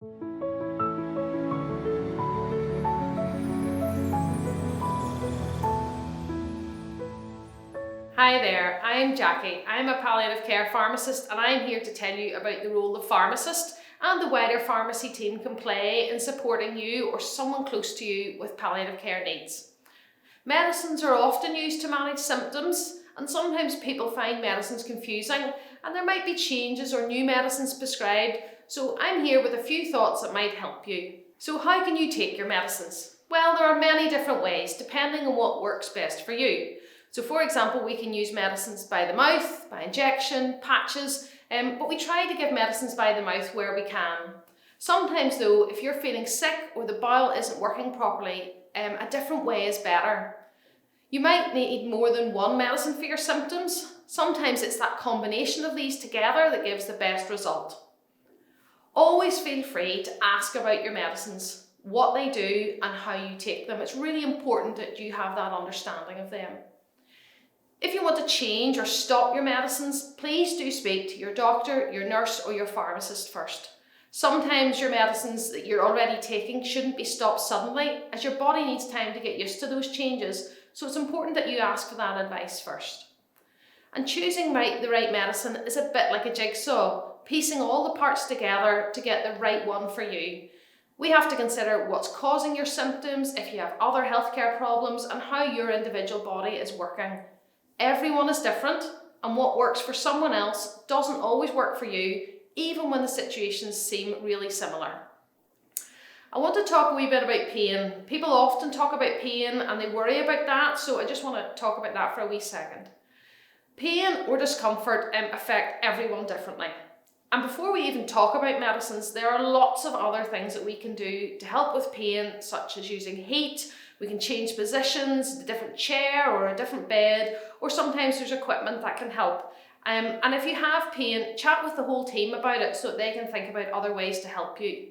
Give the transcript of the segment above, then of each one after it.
Hi there, I'm Jackie. I'm a palliative care pharmacist and I'm here to tell you about the role the pharmacist and the wider pharmacy team can play in supporting you or someone close to you with palliative care needs. Medicines are often used to manage symptoms, and sometimes people find medicines confusing and there might be changes or new medicines prescribed, so I'm here with a few thoughts that might help you. So how can you take your medicines? Well, there are many different ways depending on what works best for you. So for example, we can use medicines by the mouth, by injection, patches, but we try to give medicines by the mouth where we can. Sometimes though, if you're feeling sick or the bowel isn't working properly, a different way is better. You might need more than one medicine for your symptoms. Sometimes it's that combination of these together that gives the best result. Always feel free to ask about your medicines, what they do and how you take them. It's really important that you have that understanding of them. If you want to change or stop your medicines, please do speak to your doctor, your nurse or your pharmacist first. Sometimes your medicines that you're already taking shouldn't be stopped suddenly, as your body needs time to get used to those changes, so it's important that you ask for that advice first. And choosing the right medicine is a bit like a jigsaw, piecing all the parts together to get the right one for you. We have to consider what's causing your symptoms, if you have other healthcare problems, and how your individual body is working. Everyone is different, and what works for someone else doesn't always work for you, even when the situations seem really similar. I want to talk a wee bit about pain. People often talk about pain and they worry about that, so I just want to talk about that for a wee second. Pain or discomfort affect everyone differently. And before we even talk about medicines, there are lots of other things that we can do to help with pain, such as using heat. We can change positions, a different chair or a different bed, or sometimes there's equipment that can help. And if you have pain, chat with the whole team about it so that they can think about other ways to help you.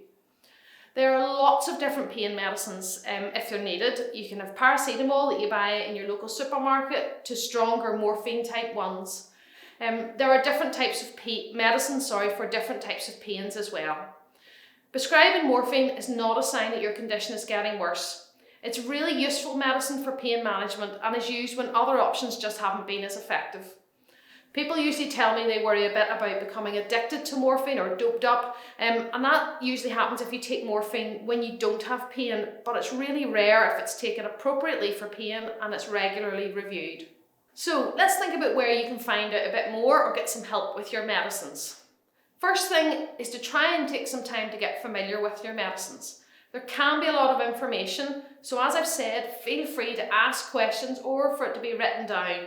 There are lots of different pain medicines if they're needed. You can have paracetamol that you buy in your local supermarket to stronger morphine type ones. There are different types of medicines for different types of pains as well. Prescribing morphine is not a sign that your condition is getting worse. It's really useful medicine for pain management and is used when other options just haven't been as effective. People usually tell me they worry a bit about becoming addicted to morphine or doped up, and that usually happens if you take morphine when you don't have pain, but it's really rare if it's taken appropriately for pain and it's regularly reviewed. So let's think about where you can find out a bit more or get some help with your medicines. First thing is to try and take some time to get familiar with your medicines. There can be a lot of information, so as I've said, feel free to ask questions or for it to be written down.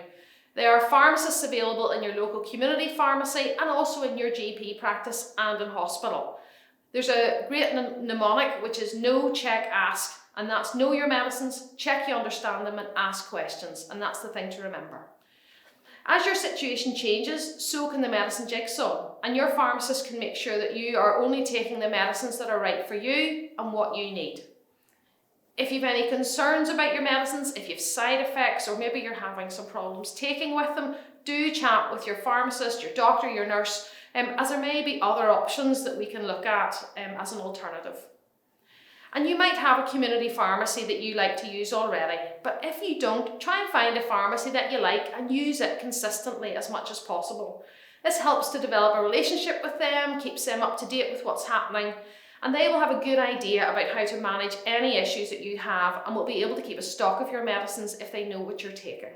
There are pharmacists available in your local community pharmacy and also in your GP practice and in hospital. There's a great mnemonic which is know, check, ask, and that's know your medicines, check you understand them and ask questions, and that's the thing to remember. As your situation changes, so can the medicine jigsaw, and your pharmacist can make sure that you are only taking the medicines that are right for you and what you need. If you've any concerns about your medicines, if you have side effects, or maybe you're having some problems taking with them, do chat with your pharmacist, your doctor, your nurse, as there may be other options that we can look at as an alternative. And you might have a community pharmacy that you like to use already, but if you don't, try and find a pharmacy that you like and use it consistently as much as possible. This helps to develop a relationship with them, keeps them up to date with what's happening, and they will have a good idea about how to manage any issues that you have and will be able to keep a stock of your medicines if they know what you're taking.